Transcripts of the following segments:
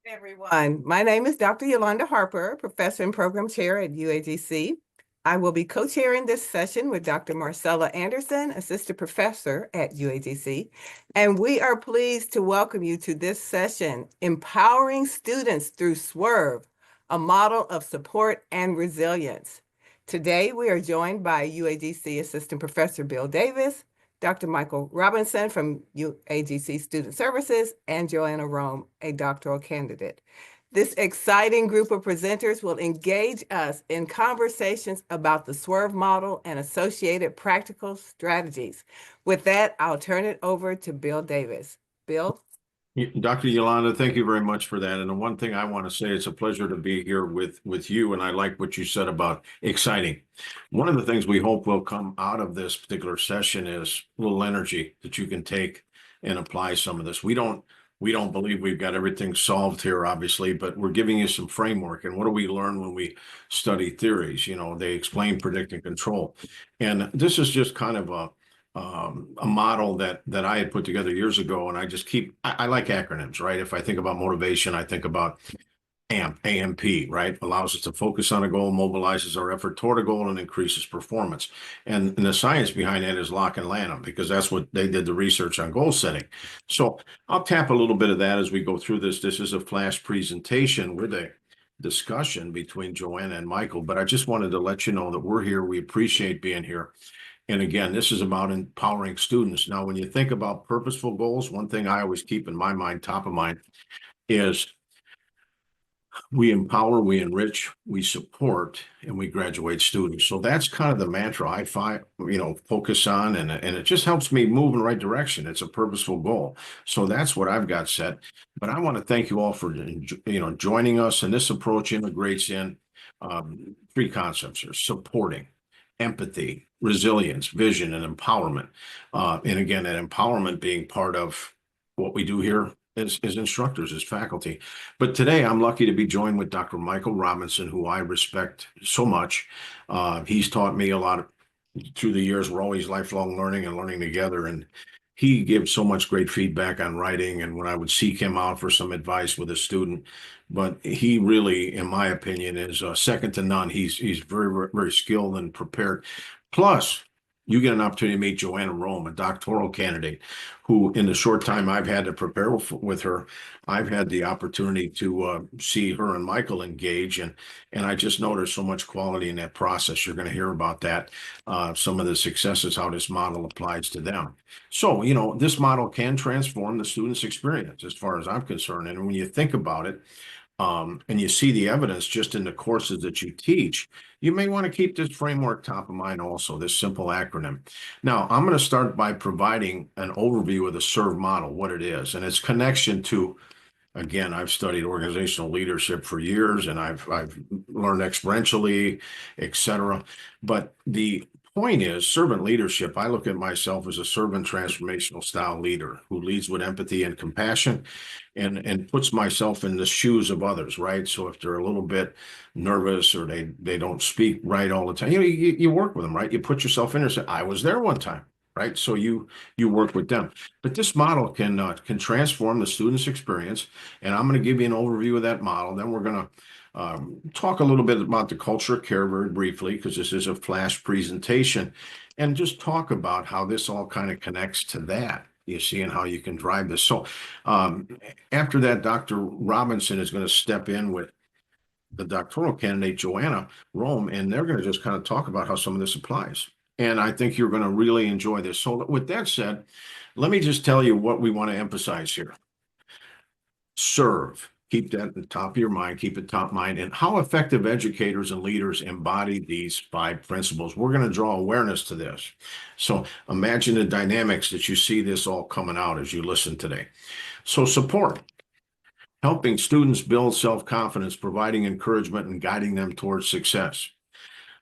Everyone. My name is Dr. Yolanda Harper, Professor and Program Chair at UAGC. I will be co-chairing this session with Dr. Marcella Anderson, Assistant Professor at UAGC, and we are pleased to welcome you to this session, Empowering Students Through SWERV, a model of support and resilience. Today, we are joined by UAGC Assistant Professor Bill Davis, Dr. Michael Robinson from UAGC Student Services, and Joanna Rome, a doctoral candidate. This exciting group of presenters will engage us in conversations about the SWERV model and associated practical strategies. With that, I'll turn it over to Bill Davis. Bill? Dr. Yolanda, thank you very much for that. And the one thing I want to say, it's a pleasure to be here with you. And I like what you said about exciting. One of the things we hope will come out of this particular session is a little energy that you can take and apply some of this. We don't believe we've got everything solved here, obviously, but we're giving you some framework. And what do we learn when we study theories? You know, they explain, predict, and control. And this is just kind of a model that I had put together years ago, and I like acronyms, right? If I think about motivation, I think about AMP, right? Allows us to focus on a goal, mobilizes our effort toward a goal, and increases performance. And the science behind that is Lock and Lanham, because that's what they did the research on goal setting. So I'll tap a little bit of that as we go through this. This is a flash presentation with a discussion between Joanna and Michael, but I just wanted to let you know that we're here. We appreciate being here. And again, this is about empowering students. Now, when you think about purposeful goals, one thing I always keep in my mind, top of mind, is we empower, we enrich, we support, and we graduate students. So that's kind of the mantra I focus on, and it just helps me move in the right direction. It's a purposeful goal. So that's what I've got set. But I want to thank you all for joining us. And this approach integrates in three concepts here: supporting, empathy, resilience, vision, and empowerment. And again, that empowerment being part of what we do here as instructors, as faculty. But today I'm lucky to be joined with Dr. Michael Robinson, who I respect so much. He's taught me a lot through the years. We're always lifelong learning and learning together. And he gives so much great feedback on writing, and when I would seek him out for some advice with a student. But he really, in my opinion, is second to none. He's very, very skilled and prepared. Plus, you get an opportunity to meet Joanna Rome, a doctoral candidate, who in the short time I've had to prepare with her, I've had the opportunity to see her and Michael engage. And I just know there's so much quality in that process. You're going to hear about that, some of the successes, how this model applies to them. So, this model can transform the student's experience as far as I'm concerned. And when you think about it, and you see the evidence just in the courses that you teach, you may want to keep this framework top of mind also, this simple acronym. Now, I'm going to start by providing an overview of the SWERV model, what it is, and its connection to, again, I've studied organizational leadership for years, and I've learned experientially, et cetera. But the point is, servant leadership, I look at myself as a servant transformational style leader who leads with empathy and compassion and puts myself in the shoes of others, right? So if they're a little bit nervous or they don't speak right all the time, you work with them, right? You put yourself in there and say, I was there one time, right? So you work with them. But this model can transform the student's experience, and I'm going to give you an overview of that model. Then we're going to talk a little bit about the culture of care very briefly, because this is a flash presentation, and just talk about how this all kind of connects to that, you see, and how you can drive this. So after that, Dr. Robinson is going to step in with the doctoral candidate, Joanna Rome, and they're going to just kind of talk about how some of this applies. And I think you're going to really enjoy this. So with that said, let me just tell you what we want to emphasize here. Serve. Keep that at the top of your mind, keep it top of mind, and how effective educators and leaders embody these 5 principles. We're going to draw awareness to this. So imagine the dynamics that you see this all coming out as you listen today. So support, helping students build self-confidence, providing encouragement, and guiding them towards success.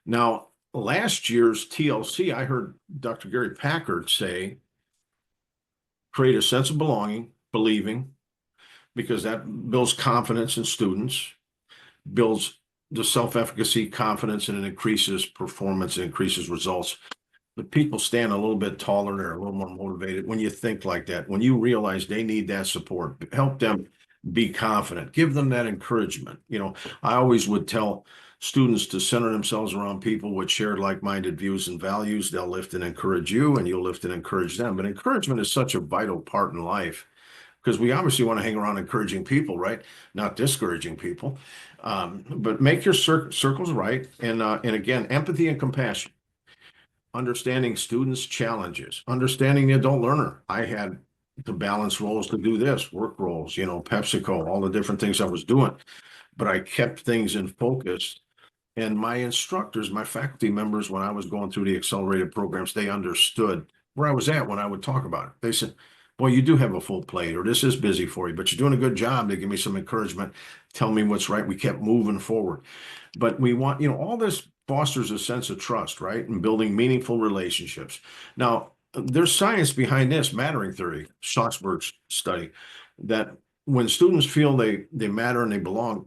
Now, last year's TLC, I heard Dr. Gary Packard say, create a sense of belonging, believing, because that builds confidence in students, builds the self-efficacy, confidence, and it increases performance, it increases results. But people stand a little bit taller, they're a little more motivated when you think like that, when you realize they need that support. Help them Be confident. Give them that encouragement. I always would tell students to center themselves around people with shared like-minded views and values. They'll lift and encourage you, and you'll lift and encourage them. But encouragement is such a vital part in life because we obviously want to hang around encouraging people, right? Not discouraging people. But make your circles right. And again, empathy and compassion, understanding students' challenges, understanding the adult learner. I had to balance roles to do this, work roles, PepsiCo, all the different things I was doing. But I kept things in focus. And my instructors, my faculty members, when I was going through the accelerated programs, they understood where I was at when I would talk about it. They said, boy, you do have a full plate, or this is busy for you, but you're doing a good job. They give me some encouragement, tell me what's right. We kept moving forward. But we want, all this fosters a sense of trust, right? And building meaningful relationships. Now, there's science behind this, mattering theory, Schlossberg's study, that when students feel they matter and they belong,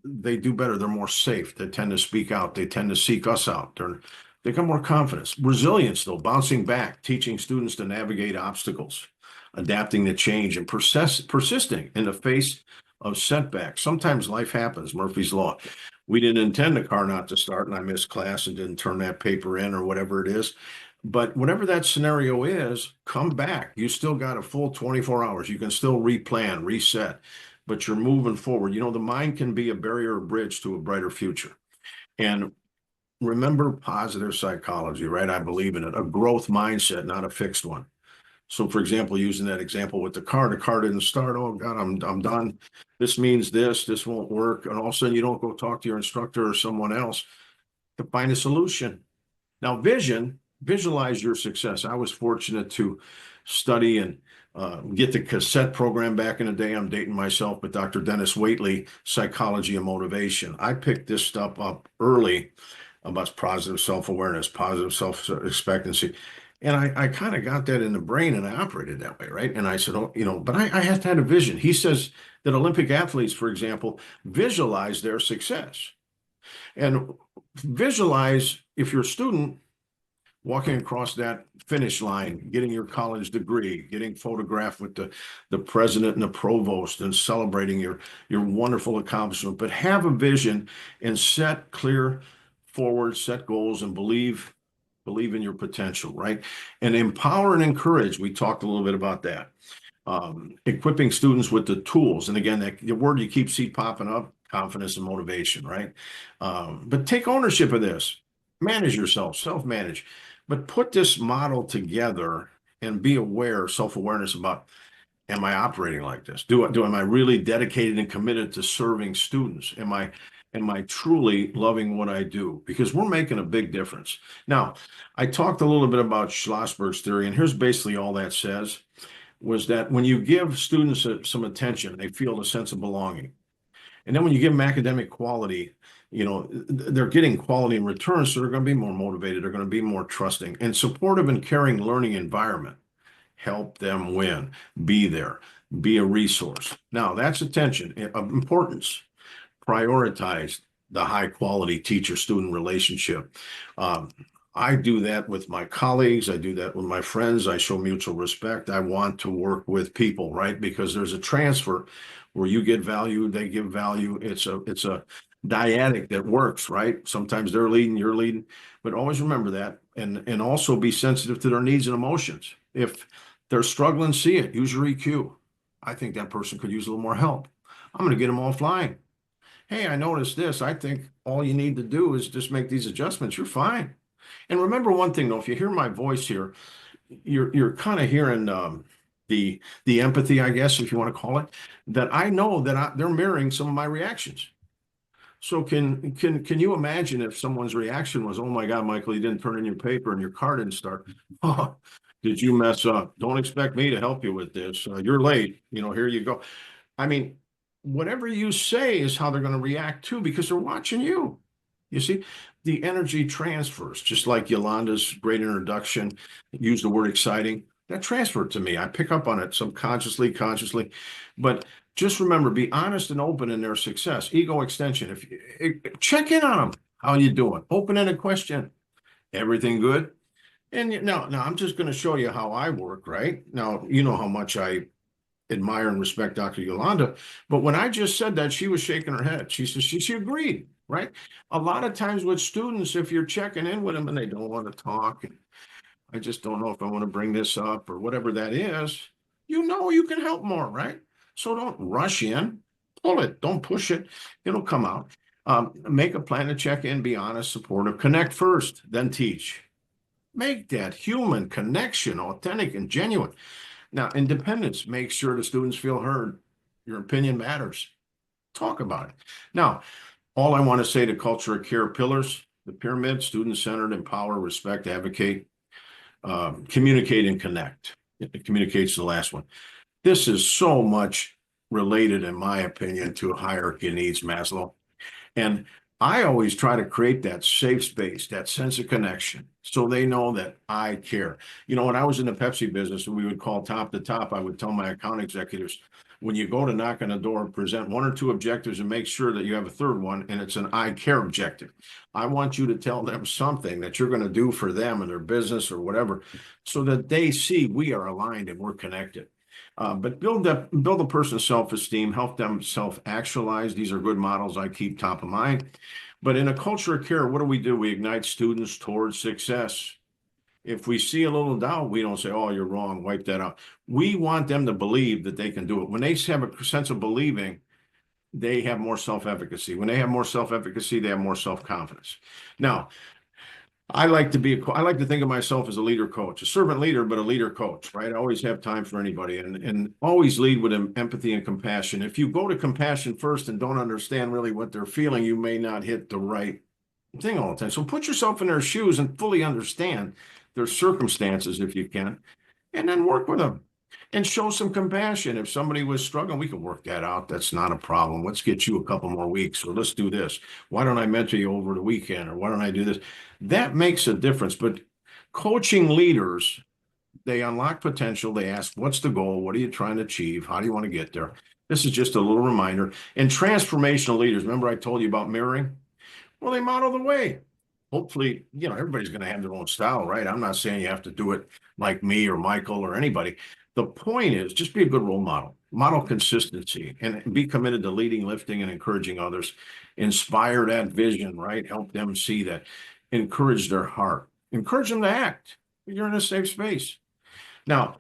they do better. They're more safe. They tend to speak out. They tend to seek us out. They got more confidence. Resilience, though, bouncing back, teaching students to navigate obstacles, adapting to change, and persisting in the face of setbacks. Sometimes life happens, Murphy's Law. We didn't intend the car not to start, and I missed class and didn't turn that paper in or whatever it is. But whatever that scenario is, come back. You still got a full 24 hours. You can still replan, reset, but you're moving forward. The mind can be a barrier or bridge to a brighter future. And remember positive psychology, right? I believe in it. A growth mindset, not a fixed one. So, for example, using that example with the car didn't start. Oh God, I'm done. This means this won't work. And all of a sudden you don't go talk to your instructor or someone else to find a solution. Now, visualize your success. I was fortunate to study and get the cassette program back in the day. I'm dating myself, but Dr. Dennis Waitley, Psychology and Motivation. I picked this stuff up early about positive self-awareness, positive self-expectancy. And I kind of got that in the brain and I operated that way, right? And I said, but I have to have a vision. He says that Olympic athletes, for example, visualize their success. And visualize, if you're a student, walking across that finish line, getting your college degree, getting photographed with the president and the provost and celebrating your wonderful accomplishment, but have a vision and set clear forward, set goals and believe in your potential, right? And empower and encourage. We talked a little bit about that. Equipping students with the tools. And again, the word you see popping up, confidence and motivation, right? But take ownership of this. Manage yourself, self-manage. But put this model together and be aware, self-awareness about, am I operating like this? Am I really dedicated and committed to serving students? Am I truly loving what I do? Because we're making a big difference. Now, I talked a little bit about Schlossberg's theory, and here's basically all that says, was that when you give students some attention, they feel a sense of belonging. And then when you give them academic quality, they're getting quality in return, so they're going to be more motivated. They're going to be more trusting and supportive and caring learning environment. Help them win. Be there. Be a resource. Now, that's attention of importance. Prioritize the high quality teacher-student relationship. I do that with my colleagues. I do that with my friends. I show mutual respect. I want to work with people, right? Because there's a transfer where you get value, they give value. It's a dyadic that works, right? Sometimes they're leading, you're leading, but always remember that, and also be sensitive to their needs and emotions. If they're struggling, see it. Use your EQ. I think that person could use a little more help. I'm going to get them offline. Hey, I noticed this. I think all you need to do is just make these adjustments. You're fine. And remember one thing though, if you hear my voice here, you're kind of hearing the empathy, I guess, if you want to call it, that I know that they're mirroring some of my reactions. So can you imagine if someone's reaction was, oh my God, Michael, you didn't turn in your paper and your car didn't start. Oh, did you mess up? Don't expect me to help you with this. You're late. Here you go. I mean, whatever you say is how they're going to react too, because they're watching you. You see, the energy transfers, just like Yolanda's great introduction, used the word exciting. That transferred to me. I pick up on it subconsciously, consciously. But just remember, be honest and open in their success. Ego extension. Check in on them. How you doing? Open-ended question. Everything good? And now I'm just going to show you how I work, right? Now, you know how much I admire and respect Dr. Yolanda. But when I just said that, she was shaking her head. She says she agreed, right? A lot of times with students, if you're checking in with them and they don't want to talk, and I just don't know if I want to bring this up or whatever that is, you can help more, right? So don't rush in, pull it, don't push it. It'll come out. Make a plan to check in, be honest, supportive, connect first, then teach. Make that human connection authentic and genuine. Now, independence, make sure the students feel heard. Your opinion matters. Talk about it. Now, all I want to say to culture of care pillars, the pyramid, student-centered, empower, respect, advocate, communicate, and connect. It communicates the last one. This is so much related, in my opinion, to hierarchy of needs, Maslow. And I always try to create that safe space, that sense of connection, so they know that I care. When I was in the Pepsi business, we would call top to top. I would tell my account executives, when you go to knock on the door, present one or two objectives and make sure that you have a third one, and it's an I care objective. I want you to tell them something that you're going to do for them and their business or whatever, so that they see we are aligned and we're connected. But build a person's self-esteem, help them self-actualize. These are good models I keep top of mind. But in a culture of care, what do? We ignite students towards success. If we see a little doubt, we don't say, oh, you're wrong, wipe that out. We want them to believe that they can do it. When they have a sense of believing, they have more self-efficacy. When they have more self-efficacy, they have more self-confidence. Now, I like to think of myself as a leader coach, a servant leader, but a leader coach, right? I always have time for anybody and always lead with empathy and compassion. If you go to compassion first and don't understand really what they're feeling, you may not hit the right thing all the time. So put yourself in their shoes and fully understand their circumstances if you can, and then work with them and show some compassion. If somebody was struggling, we can work that out. That's not a problem. Let's get you a couple more weeks, or let's do this. Why don't I mentor you over the weekend, or why don't I do this? That makes a difference. But coaching leaders, they unlock potential. They ask, what's the goal? What are you trying to achieve? How do you want to get there? This is just a little reminder. And transformational leaders, remember I told you about mirroring? Well, they model the way. Hopefully, everybody's going to have their own style, right? I'm not saying you have to do it like me or Michael or anybody. The point is just be a good role model, model consistency, and be committed to leading, lifting, and encouraging others. Inspire that vision, right? Help them see that. Encourage their heart. Encourage them to act. You're in a safe space. Now,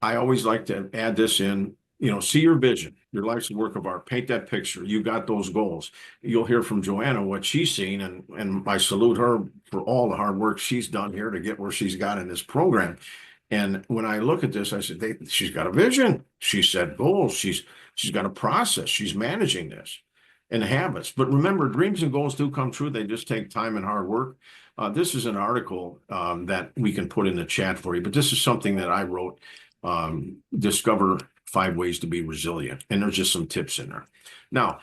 I always like to add this in, see your vision. Your life's a work of art. Paint that picture. You got those goals. You'll hear from Joanna what she's seen, and I salute her for all the hard work she's done here to get where she's got in this program. And when I look at this, I said, she's got a vision. She set goals. She's got a process. She's managing this and habits. But remember, dreams and goals do come true. They just take time and hard work. This is an article that we can put in the chat for you, but this is something that I wrote, Discover 5 Ways to Be Resilient. And there's just some tips in there. Now,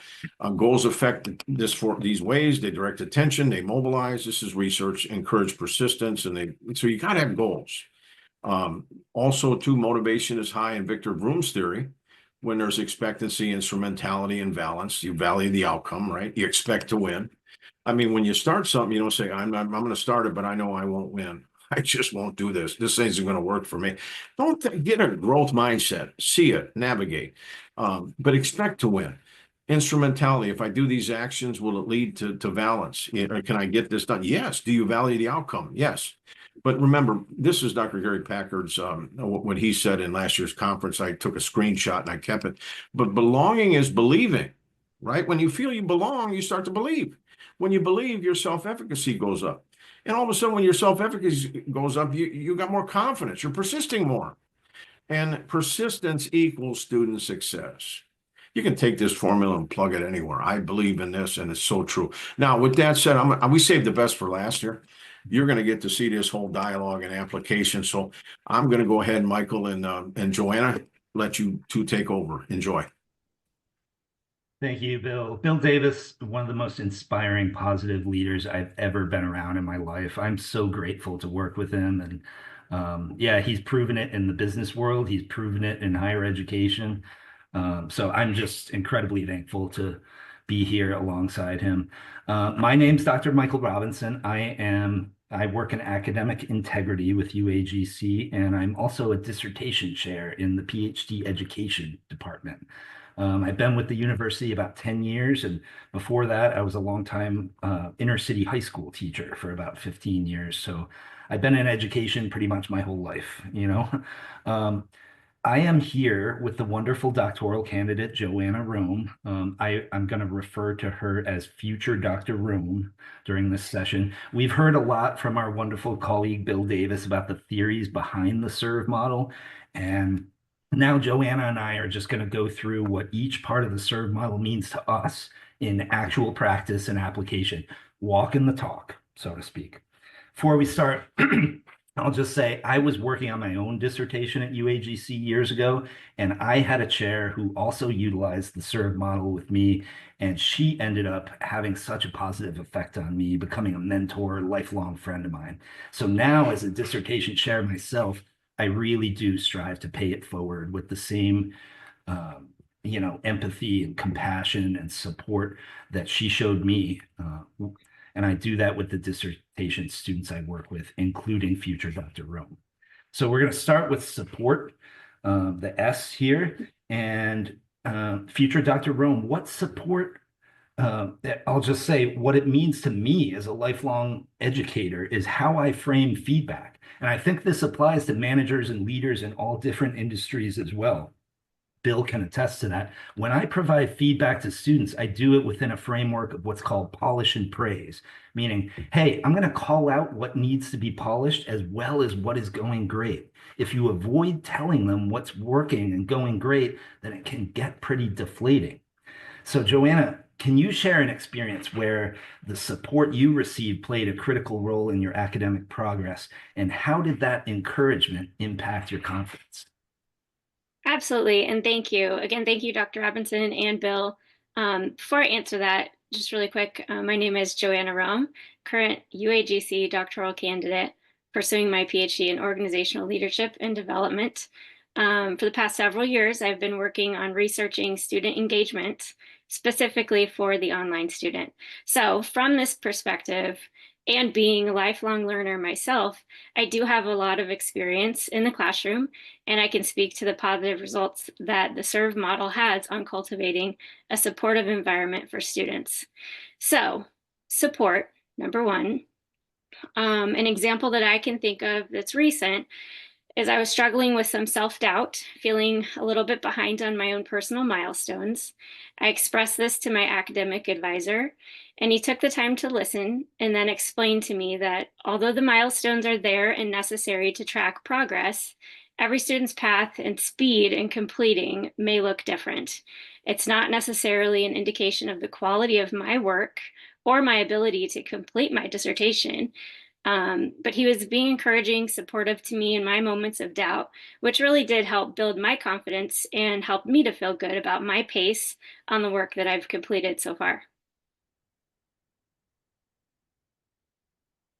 goals affect these ways. They direct attention, they mobilize. This is research, encourage persistence, so you got to have goals. Also, too, motivation is high in Victor Vroom's theory. When there's expectancy, instrumentality, and balance, you value the outcome, right? You expect to win. I mean, when you start something, you don't say, I'm going to start it, but I know I won't win. I just won't do this. This isn't going to work for me. Don't get a growth mindset. See it, navigate, but expect to win. Instrumentality. If I do these actions, will it lead to balance? Can I get this done? Yes. Do you value the outcome? Yes. But remember, this is Dr. Gary Packard's, what he said in last year's conference. I took a screenshot and I kept it. But belonging is believing, right? When you feel you belong, you start to believe. When you believe, your self-efficacy goes up. And all of a sudden, when your self-efficacy goes up, you got more confidence. You're persisting more. And persistence equals student success. You can take this formula and plug it anywhere. I believe in this, and it's so true. Now, with that said, we saved the best for last year. You're going to get to see this whole dialogue and application. So I'm going to go ahead, Michael and Joanna, let you two take over. Enjoy. Thank you, Bill. Bill Davis, one of the most inspiring, positive leaders I've ever been around in my life. I'm so grateful to work with him. And yeah, he's proven it in the business world. He's proven it in higher education. So I'm just incredibly thankful to be here alongside him. My name's Dr. Michael Robinson. I am I work in academic integrity with UAGC, and I'm also a dissertation chair in the PhD education department. I've been with the university about 10 years, and before that, I was a longtime inner city high school teacher for about 15 years. So I've been in education pretty much my whole life, you know. Um, I am here with the wonderful doctoral candidate, Joanna Rome. I'm going to refer to her as future Dr. Rome during this session. We've heard a lot from our wonderful colleague, Bill Davis, about the theories behind the SERV model. And now Joanna and I are just going to go through what each part of the SERV model means to us in actual practice and application, walking the talk, so to speak. Before we start, I'll just say I was working on my own dissertation at UAGC years ago, and I had a chair who also utilized the SERV model with me, and she ended up having such a positive effect on me, becoming a mentor, lifelong friend of mine. So now, as a dissertation chair myself, I really do strive to pay it forward with the same empathy and compassion and support that she showed me. And I do that with the dissertation students I work with, including future Dr. Rome. So we're going to start with support, the S here, and future Dr. Rome. What support? I'll just say what it means to me as a lifelong educator is how I frame feedback. And I think this applies to managers and leaders in all different industries as well. Bill can attest to that. When I provide feedback to students, I do it within a framework of what's called polish and praise, meaning, hey, I'm going to call out what needs to be polished as well as what is going great. If you avoid telling them what's working and going great, then it can get pretty deflating. So, Joanna, can you share an experience where the support you received played a critical role in your academic progress, and how did that encouragement impact your confidence? Absolutely. And thank you. Again, thank you, Dr. Robinson and Bill. Before I answer that, just really quick, my name is Joanna Rome, current UAGC doctoral candidate, pursuing my PhD in organizational leadership and development. For the past several years, I've been working on researching student engagement, specifically for the online student. So from this perspective, and being a lifelong learner myself, I do have a lot of experience in the classroom, and I can speak to the positive results that the SERV model has on cultivating a supportive environment for students. So, support, number one. An example that I can think of that's recent is I was struggling with some self-doubt, feeling a little bit behind on my own personal milestones. I expressed this to my academic advisor, and he took the time to listen and then explained to me that although the milestones are there and necessary to track progress, every student's path and speed in completing may look different. It's not necessarily an indication of the quality of my work or my ability to complete my dissertation. But he was being encouraging, supportive to me in my moments of doubt, which really did help build my confidence and helped me to feel good about my pace on the work that I've completed so far.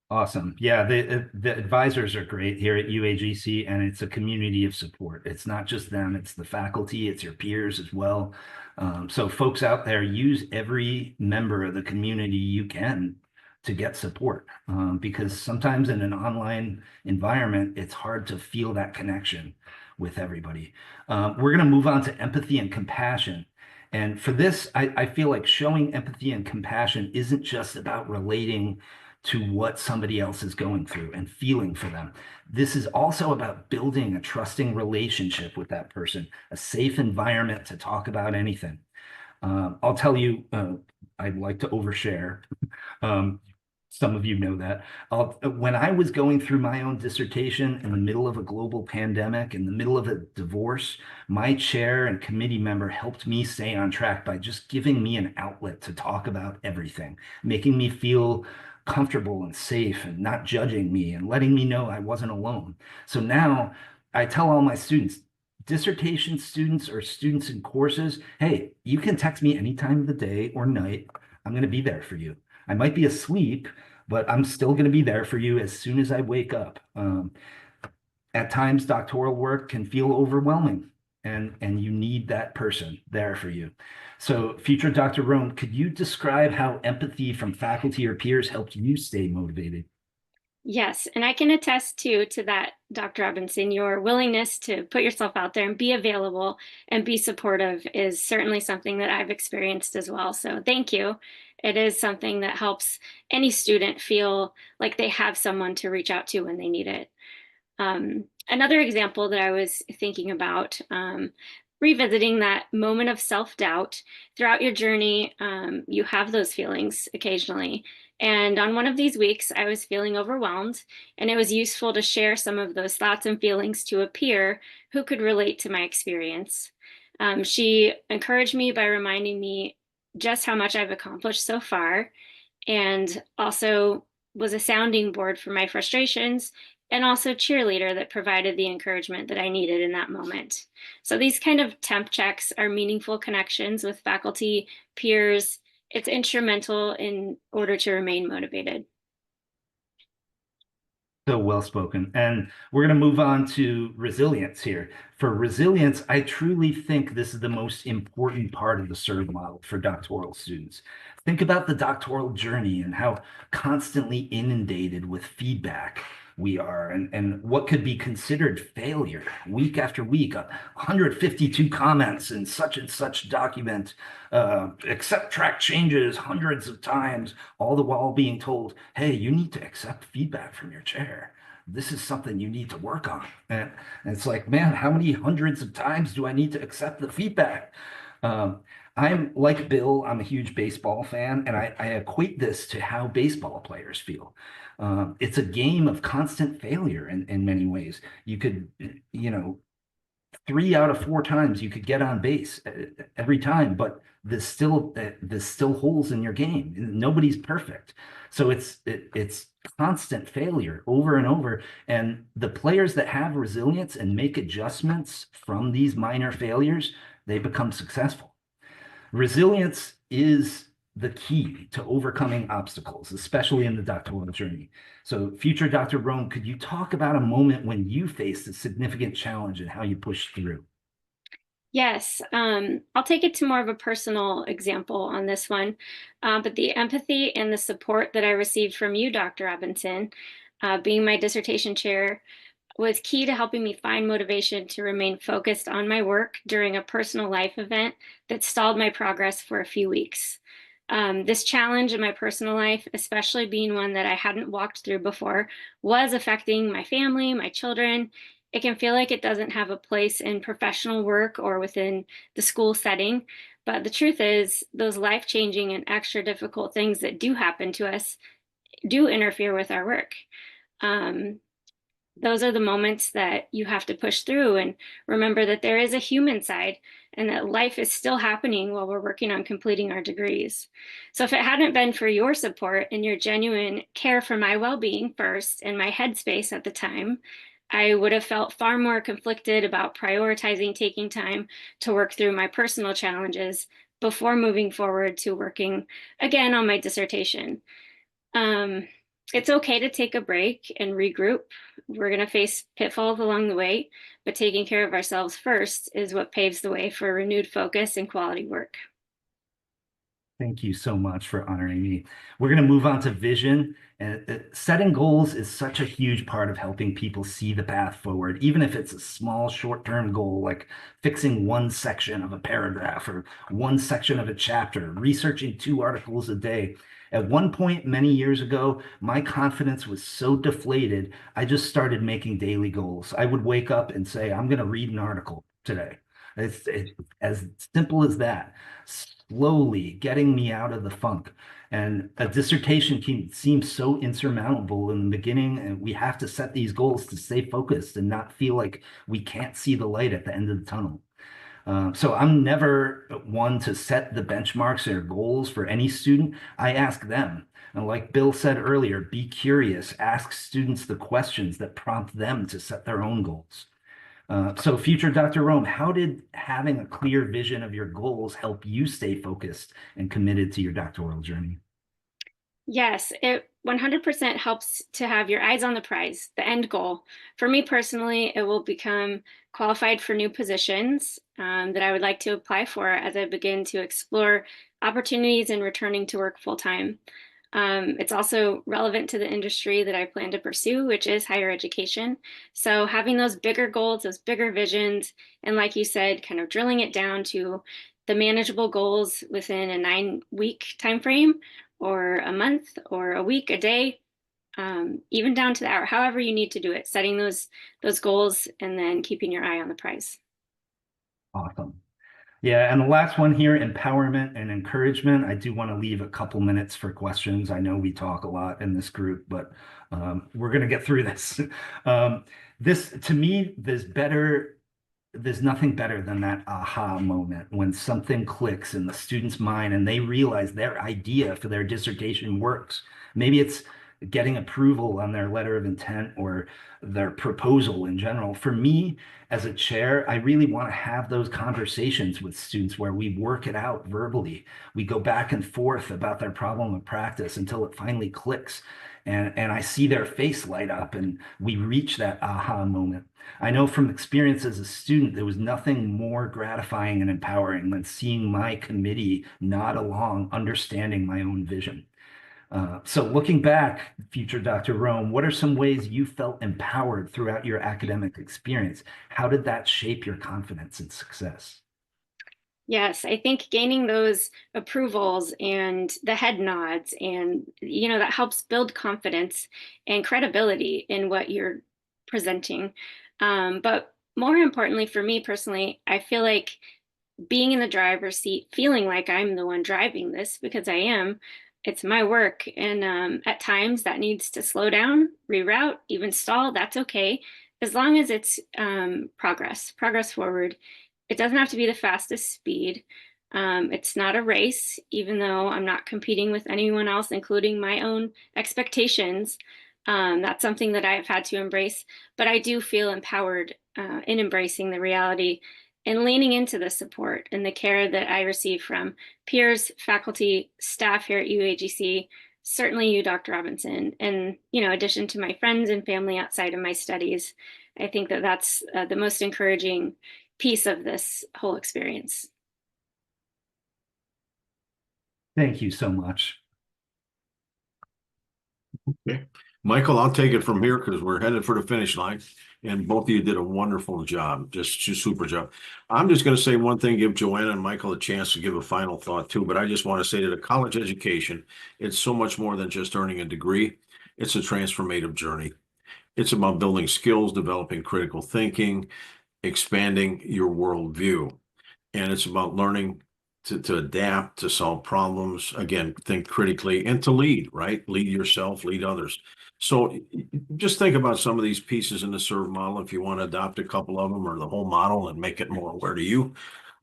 Awesome. Yeah, the advisors are great here at UAGC, and it's a community of support. It's not just them, it's the faculty, it's your peers as well. So folks out there, use every member of the community you can to get support, because sometimes in an online environment, it's hard to feel that connection with everybody. We're going to move on to empathy and compassion. And for this, I feel like showing empathy and compassion isn't just about relating to what somebody else is going through and feeling for them. This is also about building a trusting relationship with that person, a safe environment to talk about anything. I'll tell you, I'd like to overshare. Some of you know that. When I was going through my own dissertation in the middle of a global pandemic, in the middle of a divorce, my chair and committee member helped me stay on track by just giving me an outlet to talk about everything, making me feel comfortable and safe and not judging me and letting me know I wasn't alone. So now I tell all my students, dissertation students or students in courses, hey, you can text me any time of the day or night. I'm going to be there for you. I might be asleep, but I'm still going to be there for you as soon as I wake up. At times, doctoral work can feel overwhelming, and you need that person there for you. So, future Dr. Rome, could you describe how empathy from faculty or peers helped you stay motivated? Yes, and I can attest to that, Dr. Robinson. Your willingness to put yourself out there and be available and be supportive is certainly something that I've experienced as well. So thank you. It is something that helps any student feel like they have someone to reach out to when they need it. Another example that I was thinking about, revisiting that moment of self-doubt. Throughout your journey, you have those feelings occasionally. And on one of these weeks, I was feeling overwhelmed, and it was useful to share some of those thoughts and feelings to a peer who could relate to my experience. She encouraged me by reminding me just how much I've accomplished so far, and also was a sounding board for my frustrations, and also cheerleader that provided the encouragement that I needed in that moment. So these kind of temp checks are meaningful connections with faculty, peers. It's instrumental in order to remain motivated. So well spoken. And we're going to move on to resilience here. For resilience, I truly think this is the most important part of the SERV model for doctoral students. Think about the doctoral journey and how constantly inundated with feedback we are, and what could be considered failure week after week. 152 comments in such and such document, accept track changes hundreds of times, all the while being told, hey, you need to accept feedback from your chair. This is something you need to work on. And it's like, man, how many hundreds of times do I need to accept the feedback? I'm like Bill, I'm a huge baseball fan, and I equate this to how baseball players feel. It's a game of constant failure in many ways. You could, 3 out of 4 times you could get on base every time, but there's still holes in your game. Nobody's perfect, so it's constant failure over and over. And the players that have resilience and make adjustments from these minor failures, they become successful. Resilience is the key to overcoming obstacles, especially in the doctoral journey. So, future Dr. Rome, could you talk about a moment when you faced a significant challenge and how you pushed through? Yes, I'll take it to more of a personal example on this one. But the empathy and the support that I received from you, Dr. Robinson, being my dissertation chair, was key to helping me find motivation to remain focused on my work during a personal life event that stalled my progress for a few weeks. This challenge in my personal life, especially being one that I hadn't walked through before, was affecting my family, my children. It can feel like it doesn't have a place in professional work or within the school setting. But the truth is, those life-changing and extra difficult things that do happen to us do interfere with our work. Those are the moments that you have to push through and remember that there is a human side and that life is still happening while we're working on completing our degrees. So if it hadn't been for your support and your genuine care for my well-being first and my headspace at the time, I would have felt far more conflicted about prioritizing taking time to work through my personal challenges before moving forward to working again on my dissertation. It's okay to take a break and regroup. We're going to face pitfalls along the way, but taking care of ourselves first is what paves the way for renewed focus and quality work. Thank you so much for honoring me. We're going to move on to vision. And setting goals is such a huge part of helping people see the path forward, even if it's a small short-term goal, like fixing one section of a paragraph or one section of a chapter, researching 2 articles a day. At one point many years ago, my confidence was so deflated, I just started making daily goals. I would wake up and say, I'm going to read an article today. It's as simple as that. Slowly getting me out of the funk. And a dissertation can seem so insurmountable in the beginning, and we have to set these goals to stay focused and not feel like we can't see the light at the end of the tunnel. So I'm never one to set the benchmarks or goals for any student. I ask them. And like Bill said earlier, be curious, ask students the questions that prompt them to set their own goals. So future Dr. Rome, how did having a clear vision of your goals help you stay focused and committed to your doctoral journey? Yes, it 100% helps to have your eyes on the prize, the end goal. For me personally, it will become qualified for new positions that I would like to apply for as I begin to explore opportunities in returning to work full time. It's also relevant to the industry that I plan to pursue, which is higher education. So having those bigger goals, those bigger visions, and like you said, kind of drilling it down to the manageable goals within a 9-week time frame, or a month, or a week, a day, even down to the hour, however you need to do it, setting those goals and then keeping your eye on the prize. Awesome. Yeah, and the last one here, empowerment and encouragement. I do want to leave a couple minutes for questions. I know we talk a lot in this group, but we're going to get through this. This, to me, there's nothing better than that aha moment when something clicks in the student's mind and they realize their idea for their dissertation works. Maybe it's getting approval on their letter of intent or their proposal in general. For me, as a chair, I really want to have those conversations with students where we work it out verbally. We go back and forth about their problem of practice until it finally clicks. And I see their face light up and we reach that aha moment. I know from experience as a student, there was nothing more gratifying and empowering than seeing my committee nod along, understanding my own vision. So looking back, future Dr. Rome, what are some ways you felt empowered throughout your academic experience? How did that shape your confidence and success? Yes, I think gaining those approvals and the head nods, and that helps build confidence and credibility in what you're presenting. But more importantly, for me personally, I feel like being in the driver's seat, feeling like I'm the one driving this, because I am, it's my work. And at times that needs to slow down, reroute, even stall. That's okay. As long as it's progress forward. It doesn't have to be the fastest speed. It's not a race, even though I'm not competing with anyone else, including my own expectations. That's something that I've had to embrace, but I do feel empowered in embracing the reality and leaning into the support and the care that I receive from peers, faculty, staff here at UAGC, certainly you, Dr. Robinson, and addition to my friends and family outside of my studies. I think that that's the most encouraging piece of this whole experience. Thank you so much. Okay. Michael, I'll take it from here because we're headed for the finish line. And both of you did a wonderful job, just super job. I'm just going to say one thing, give Joanna and Michael a chance to give a final thought too. But I just want to say that a college education, it's so much more than just earning a degree. It's a transformative journey. It's about building skills, developing critical thinking, expanding your worldview. And it's about learning to adapt, to solve problems, again, think critically, and to lead, right? Lead yourself, lead others. So just think about some of these pieces in the SERVE model. If you want to adopt a couple of them or the whole model and make it more aware to you,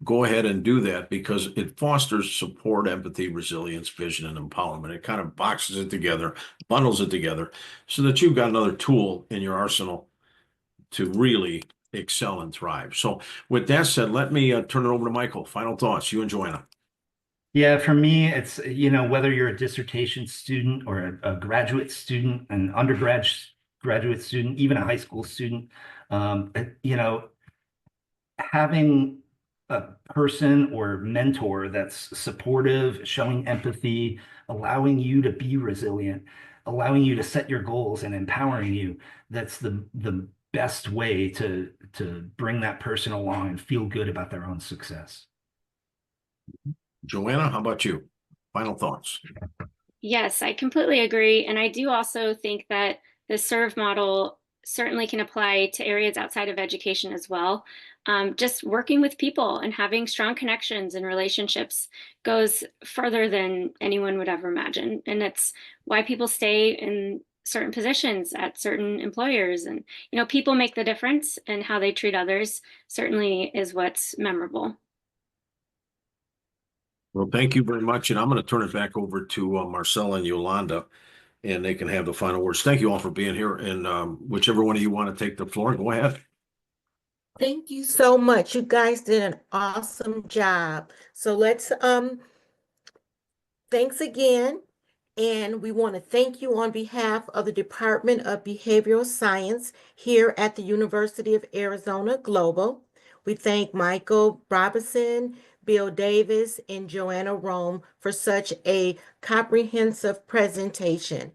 go ahead and do that because it fosters support, empathy, resilience, vision, and empowerment. It kind of boxes it together, bundles it together so that you've got another tool in your arsenal to really excel and thrive. So with that said, let me turn it over to Michael. Final thoughts, you and Joanna. Yeah, for me, it's, whether you're a dissertation student or a graduate student, an graduate student, even a high school student, having a person or mentor that's supportive, showing empathy, allowing you to be resilient, allowing you to set your goals and empowering you, that's the best way to bring that person along and feel good about their own success. Joanna, how about you? Final thoughts. Yes, I completely agree. And I do also think that the SERVE model certainly can apply to areas outside of education as well. Just working with people and having strong connections and relationships goes further than anyone would ever imagine. And it's why people stay in certain positions at certain employers. And, people make the difference, and how they treat others certainly is what's memorable. Well, thank you very much. And I'm going to turn it back over to Marcella and Yolanda, and they can have the final words. Thank you all for being here. And whichever one of you want to take the floor, go ahead. Thank you so much. You guys did an awesome job. So let's, thanks again. And we want to thank you on behalf of the Department of Behavioral Science here at the University of Arizona Global. We thank Michael Robinson, Bill Davis, and Joanna Rome for such a comprehensive presentation.